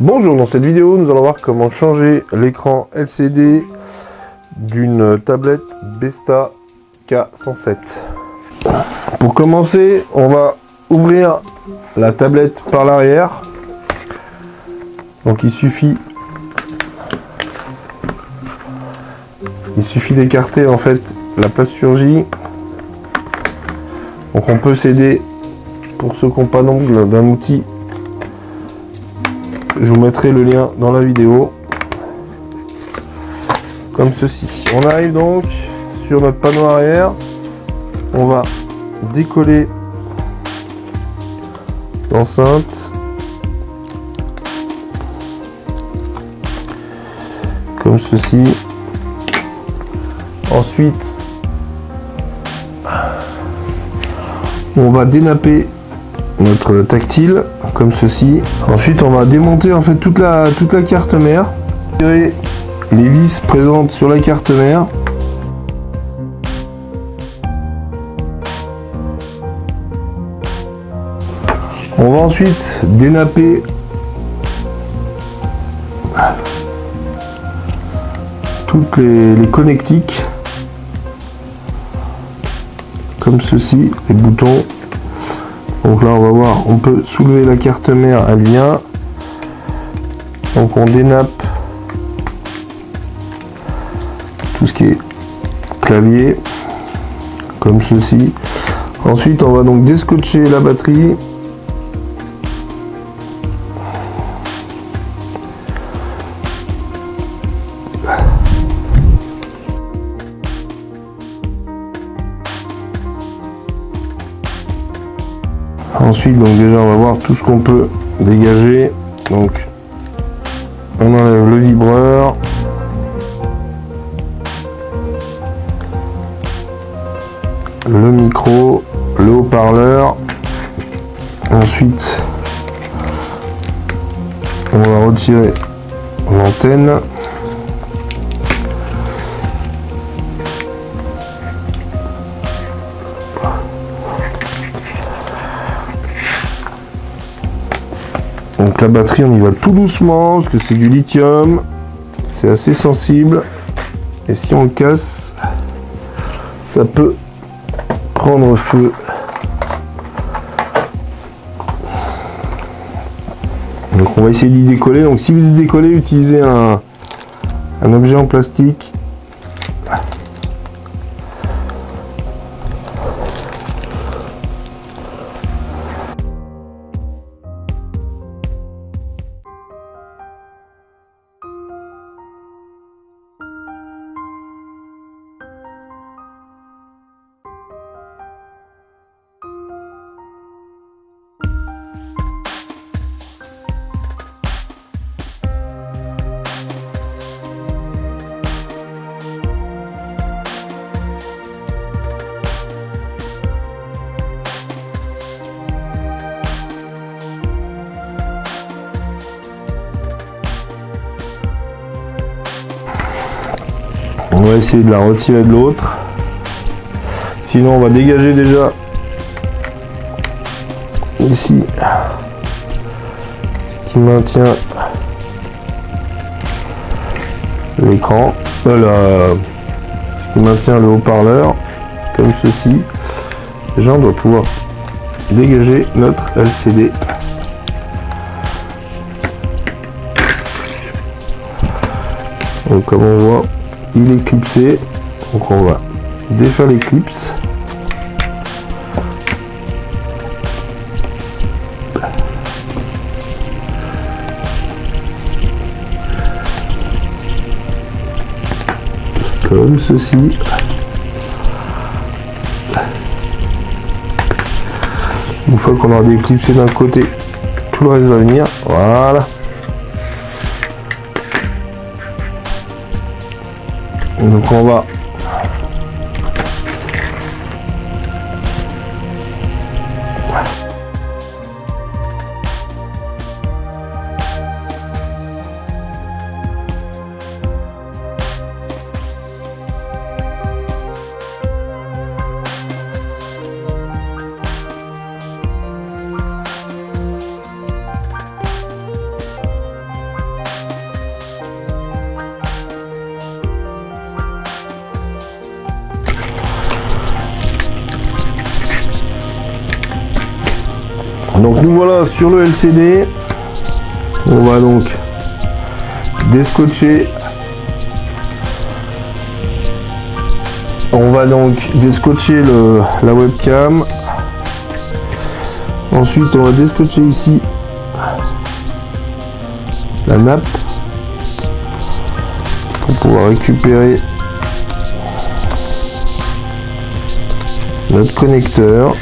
Bonjour, dans cette vidéo nous allons voir comment changer l'écran LCD d'une tablette Besta K107. Pour commencer, on va ouvrir la tablette par l'arrière. Donc il suffit d'écarter en fait la plasturgie. Donc on peut s'aider, pour ceux qui n'ont pas d'ongle, d'un outil. Je vous mettrai le lien dans la vidéo, comme ceci. On arrive donc sur notre panneau arrière. On va décoller l'enceinte comme ceci. Ensuite, on va dénapper notre tactile comme ceci. Ensuite, on va démonter en fait toute la carte mère, tirer les vis présentes sur la carte mère. On va ensuite dénapper toutes les connectiques comme ceci, les boutons. Donc là on va voir, on peut soulever la carte mère, elle vient. Donc on dénappe tout ce qui est clavier comme ceci. Ensuite on va donc déscotcher la batterie. Ensuite, donc déjà, on va voir tout ce qu'on peut dégager. Donc, on enlève le vibreur, le micro, le haut-parleur. Ensuite, on va retirer l'antenne. Donc la batterie, on y va tout doucement parce que c'est du lithium, c'est assez sensible et si on le casse, ça peut prendre feu. Donc on va essayer d'y décoller. Donc si vous y décollez, utilisez un objet en plastique. On va essayer de la retirer de l'autre. Sinon, on va dégager déjà ici ce qui maintient l'écran, ce qui maintient le haut-parleur, comme ceci. Déjà, on doit pouvoir dégager notre LCD. Donc, comme on voit, il est clipsé, donc on va défaire les clips. Comme ceci. Une fois qu'on aura déclipsé d'un côté, tout le reste va venir. Voilà. Donc on va Donc nous voilà sur le LCD. On va donc descotcher. On va donc descotcher la webcam. Ensuite on va descotcher ici la nappe pour pouvoir récupérer notre connecteur.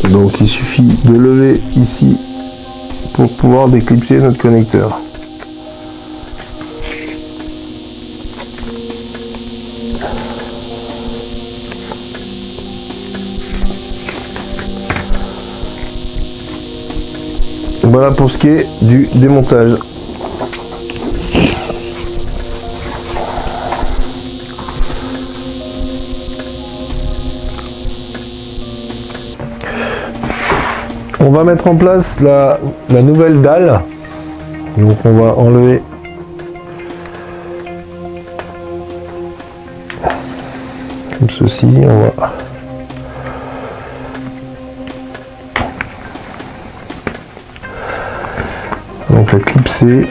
Donc il suffit de lever ici pour pouvoir déclipser notre connecteur. Voilà pour ce qui est du démontage. On va mettre en place la nouvelle dalle. Donc on va enlever comme ceci. On va donc la clipser.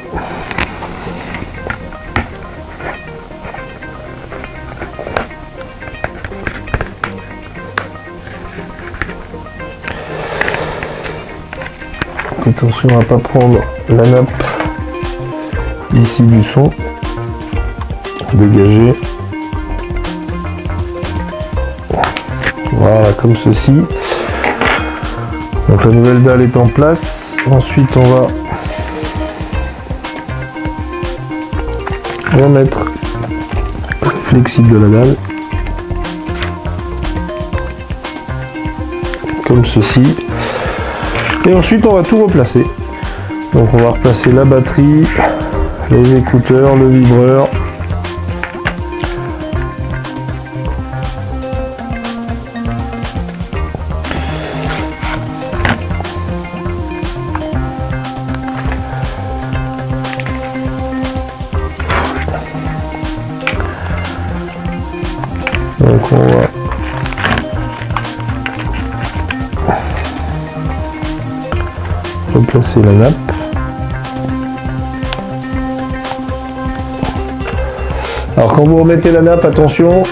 Attention à ne pas prendre la nappe ici du son. Dégager. Voilà, comme ceci. Donc la nouvelle dalle est en place. Ensuite on va remettre le flexible de la dalle. Comme ceci. Et ensuite on va tout replacer. Donc on va replacer la batterie, les écouteurs, le vibreur. Donc on va replacer la nappe. Alors quand vous remettez la nappe, attention.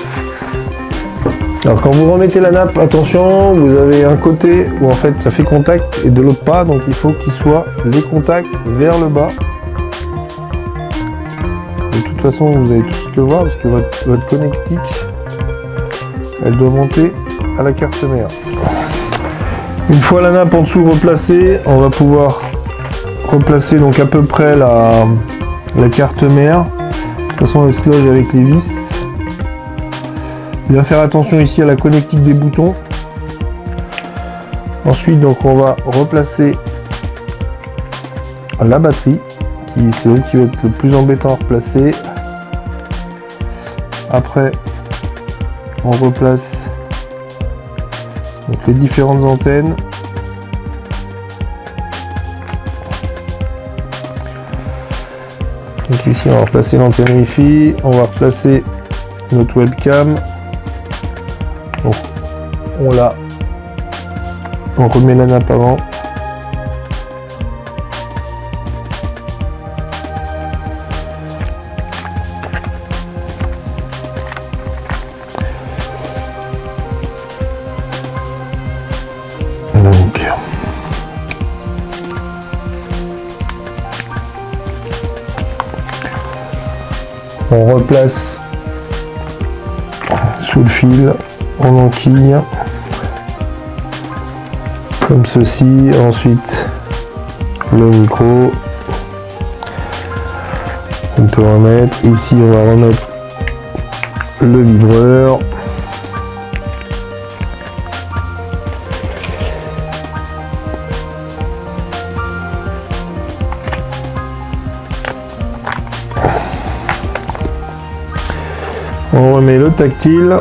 Vous avez un côté où en fait ça fait contact et de l'autre pas, donc il faut qu'il soit les contacts vers le bas. De toute façon, vous allez tout de suite le voir parce que votre connectique, elle doit monter à la carte mère. Une fois la nappe en dessous replacée, on va pouvoir replacer donc à peu près la carte mère. De toute façon elle se loge avec les vis. Bien faire attention ici à la connectique des boutons. Ensuite donc on va replacer la batterie, c'est elle qui va être le plus embêtant à replacer. Après on replace donc les différentes antennes. Donc ici on va replacer l'antenne Wi-Fi, on va replacer notre webcam. Donc on remet la nappe avant. Donc on replace sous le fil en enquille comme ceci. Ensuite le micro, on peut remettre ici, on va remettre le vibreur. On remet le tactile.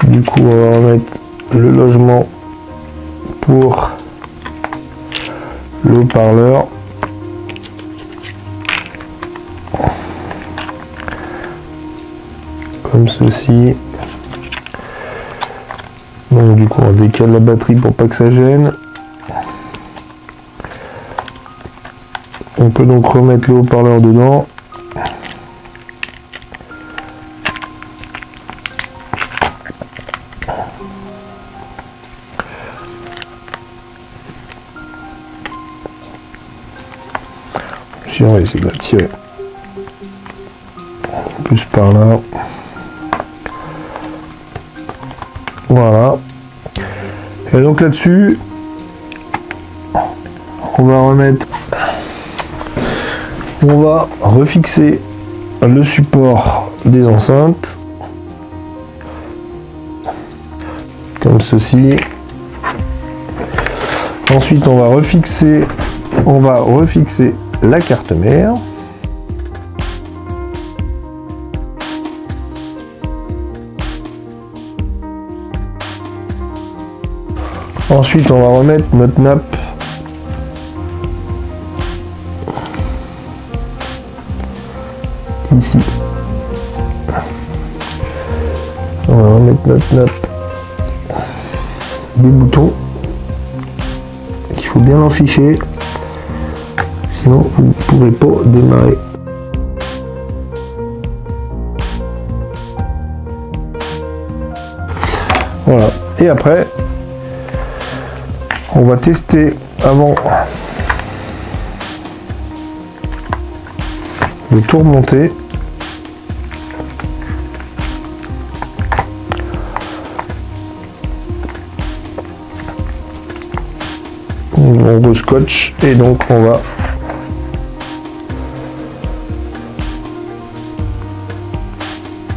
Du coup, on va remettre le logement pour le haut-parleur. Comme ceci. Donc du coup on décale la batterie pour pas que ça gêne. On peut donc remettre le haut-parleur dedans. Si on va essayer de la tirer plus par là. Voilà. Et donc là-dessus, on va refixer le support des enceintes comme ceci. Ensuite, on va refixer la carte mère. Ensuite, on va remettre notre nappe ici. On va remettre notre nappe des boutons. Il faut bien l'enficher, sinon vous ne pourrez pas démarrer. Voilà. Et après, on va tester avant de tout remonter. On rescotche et donc on va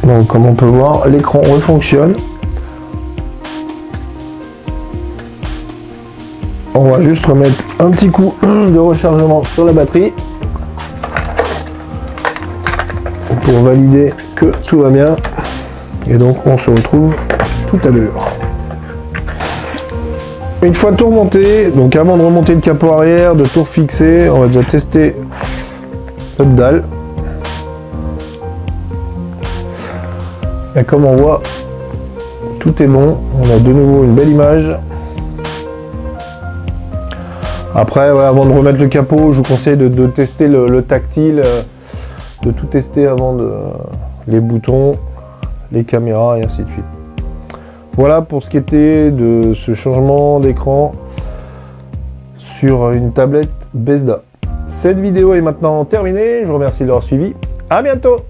donc comme on peut voir, l'écran refonctionne. On va juste remettre un petit coup de rechargement sur la batterie pour valider que tout va bien. Et donc on se retrouve tout à l'heure. Une fois tout remonté, donc avant de remonter le capot arrière, de tout refixer, on va déjà tester notre dalle. Et comme on voit, tout est bon. On a de nouveau une belle image. Après, ouais, avant de remettre le capot, je vous conseille de tester le tactile, de tout tester avant les boutons, les caméras et ainsi de suite. Voilà pour ce qui était de ce changement d'écran sur une tablette Besda. Cette vidéo est maintenant terminée, je vous remercie de l'avoir suivi. À bientôt!